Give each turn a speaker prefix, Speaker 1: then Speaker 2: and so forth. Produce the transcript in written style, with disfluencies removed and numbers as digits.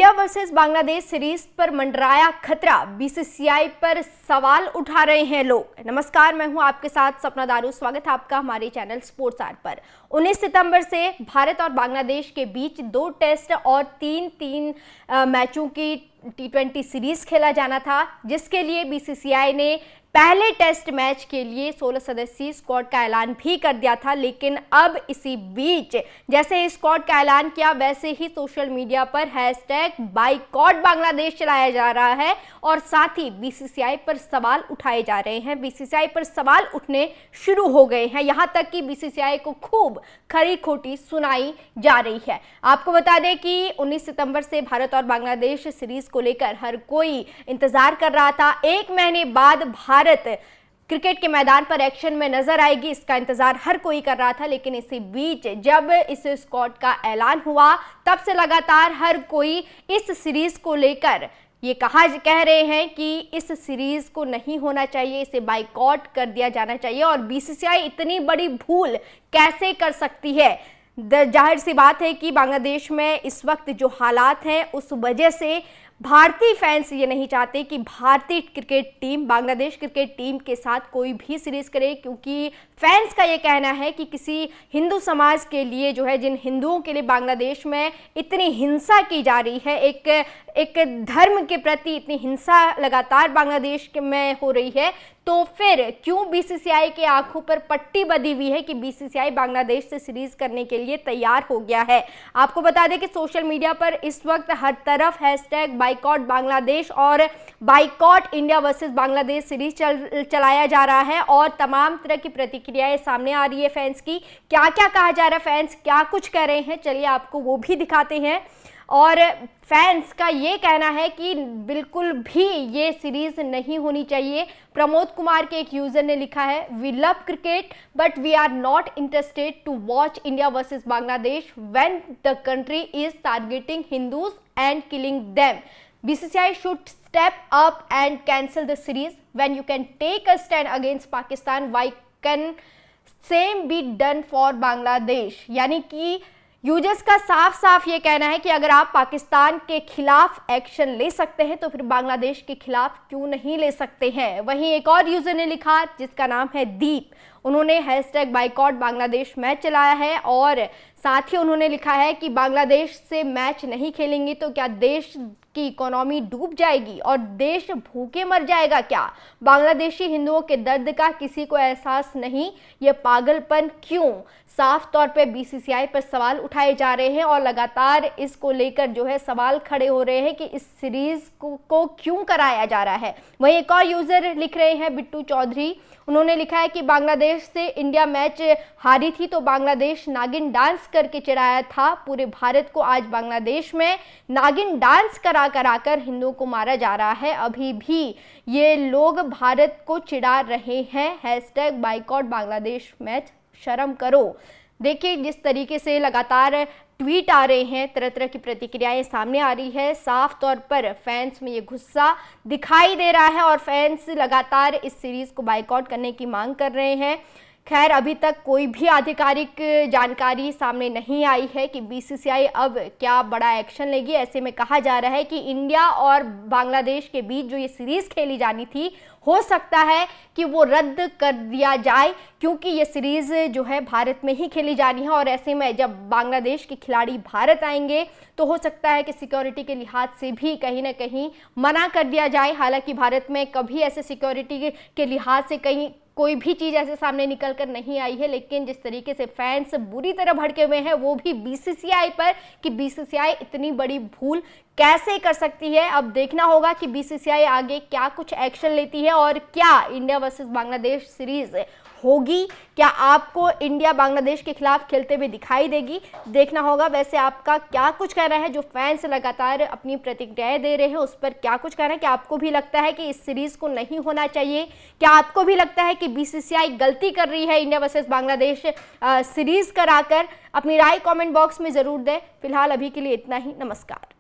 Speaker 1: India versus Bangladesh series पर मंडराया खतरा, BCCI पर सवाल उठा रहे हैं लोग। नमस्कार, मैं हूं आपके साथ सपना दारू। स्वागत है आपका हमारे चैनल स्पोर्ट्स आर्ट पर। 19 सितंबर से भारत और बांग्लादेश के बीच 2 टेस्ट और 3 मैचों की T20 सीरीज खेला जाना था, जिसके लिए बीसीसीआई ने पहले टेस्ट मैच के लिए 16 सदस्यीय स्क्वाड का ऐलान भी कर दिया था। लेकिन अब इसी बीच जैसे ही स्क्वाड का ऐलान किया, वैसे ही सोशल मीडिया पर #बाइकॉट बांग्लादेश चलाया जा रहा है और साथ ही बीसीसीआई पर सवाल उठाए जा रहे हैं। बीसीसीआई पर सवाल उठने शुरू हो गए हैं, यहां तक कि बीसीसीआई को खूब खरी खोटी सुनाई जा रही है। आपको बता दें कि 19 सितंबर से भारत और बांग्लादेश सीरीज को लेकर हर कोई इंतजार कर रहा था। 1 महीने बाद भारत क्रिकेट के मैदान पर एक्शन में नजर आएगी, इसका इंतजार हर कोई कर रहा था। लेकिन इसी बीच जब इस स्क्वाड का ऐलान हुआ, तब से लगातार हर कोई इस सीरीज को लेकर ये कह रहे हैं कि इस सीरीज को नहीं होना चाहिए, इसे बाइकॉट कर दिया जाना चाहिए। और बीसीसीआई इतनी बड़ी भूल कैसे कर सकती है? जाहिर सी बात है कि बांग्लादेश में इस वक्त जो हालात हैं, उस वजह से भारतीय फैंस ये नहीं चाहते कि भारतीय cricket team Bangladesh cricket team के साथ कोई भी सीरीज करे, क्योंकि फैंस का ये कहना है कि किसी हिंदू समाज के लिए जो है, जिन हिंदुओं के लिए बांग्लादेश में इतनी हिंसा की जा रही है, एक धर्म के प्रति इतनी हिंसा लगातार बांग्लादेश में हो रही है, तो फिर क्यों बीसीसीआई के आंखों पर पट्टी बंधी हुई है कि बीसीसीआई बांग्लादेश से सीरीज करने के लिए तैयार हो गया है। आपको बता दें कि सोशल मीडिया पर इस वक्त हर तरफ #बाइकॉट बांग्लादेश और boycott India versus Bangladesh series चलाया जा रहा है और तमाम तरह की प्रतिक्रियाएं सामने आ रही है फैंस की। क्या क्या कहा जा रहा है, फैंस क्या कुछ कह रहे हैं, चलिए आपको वो भी दिखाते हैं। और फैंस का ये कहना है कि बिल्कुल भी ये सीरीज नहीं होनी चाहिए। प्रमोद कुमार के एक यूजर ने लिखा है, we love cricket but we are not interested to watch India versus Bangladesh when the country is targeting Hindus and killing them. BCCI should step up and cancel the series. When you can take a stand against Pakistan, why can same be done for Bangladesh? यानी कि users का साफ साफ ये कहना है कि अगर आप पाकिस्तान के खिलाफ एक्शन ले सकते हैं, तो फिर बांग्लादेश के खिलाफ क्यों नहीं ले सकते हैं। वहीं एक और यूजर ने लिखा, जिसका नाम है दीप, उन्होंने #बाइकॉट बांग्लादेश मैच चलाया है और साथ ही उन्होंने लिखा है कि बांग्लादेश से मैच नहीं खेलेंगे तो क्या देश की इकोनॉमी डूब जाएगी और देश भूखे मर जाएगा क्या? बांग्लादेशी हिंदुओं के दर्द का किसी को एहसास नहीं, ये पागलपन क्यों? साफ तौर पे बीसीसीआई पर सवाल उठाए जा रहे हैं और लगातार इसको लेकर जो है सवाल खड़े हो रहे हैं कि इस सीरीज को क्यों कराया जा रहा है। वहीं एक और यूजर लिख रहे हैं, बिट्टू चौधरी, उन्होंने लिखा है कि बांग्लादेश से इंडिया मैच हारी थी तो बांग्लादेश नागिन डांस करके चिढ़ाया था पूरे भारत को। आज बांग्लादेश में नागिन डांस कराकर हिंदुओं को मारा जा रहा है। अभी भी ये लोग भारत को चिढ़ा रहे हैं। #बाइकॉट बांग्लादेश मैच, शर्म करो। देखिए जिस तरीके से लगातार ट्वीट आ रहे हैं, तरह तरह की प्रतिक्रियाएं सामने आ रही है, साफ तौर पर फैंस में ये गुस्सा दिखाई दे रहा है और फैंस लगातार इस सीरीज को बाइकॉट करने की मांग कर रहे हैं। खैर, अभी तक कोई भी आधिकारिक जानकारी सामने नहीं आई है कि बीसीसीआई अब क्या बड़ा एक्शन लेगी। ऐसे में कहा जा रहा है कि इंडिया और बांग्लादेश के बीच जो ये सीरीज खेली जानी थी, हो सकता है कि वो रद्द कर दिया जाए, क्योंकि ये सीरीज जो है भारत में ही खेली जानी है। और ऐसे में जब बांग्लादेश के खिलाड़ी भारत आएंगे तो हो सकता है कि सिक्योरिटी के लिहाज से भी कहीं ना कहीं मना कर दिया जाए। हालांकि भारत में कभी ऐसे सिक्योरिटी के लिहाज से कहीं कोई भी चीज़ ऐसे सामने निकल कर नहीं आई है, लेकिन जिस तरीके से फैंस बुरी तरह भड़के हुए हैं, वो भी बीसीसीआई पर, कि बीसीसीआई इतनी बड़ी भूल कैसे कर सकती है। अब देखना होगा कि बीसीसीआई आगे क्या कुछ एक्शन लेती है और क्या इंडिया वर्सेस बांग्लादेश सीरीज होगी, क्या आपको इंडिया बांग्लादेश के खिलाफ खेलते हुए दिखाई देगी, देखना होगा। वैसे आपका क्या कुछ कहना है? जो फैंस लगातार अपनी प्रतिक्रियाएं दे रहे हैं, उस पर क्या कुछ कहना है? क्या आपको भी लगता है कि इस सीरीज को नहीं होना चाहिए? क्या आपको भी लगता है कि बीसीसीआई गलती कर रही है इंडिया वर्सेस बांग्लादेश सीरीज कराकर? अपनी राय कमेंट बॉक्स में जरूर दें। फिलहाल अभी के लिए इतना ही। नमस्कार।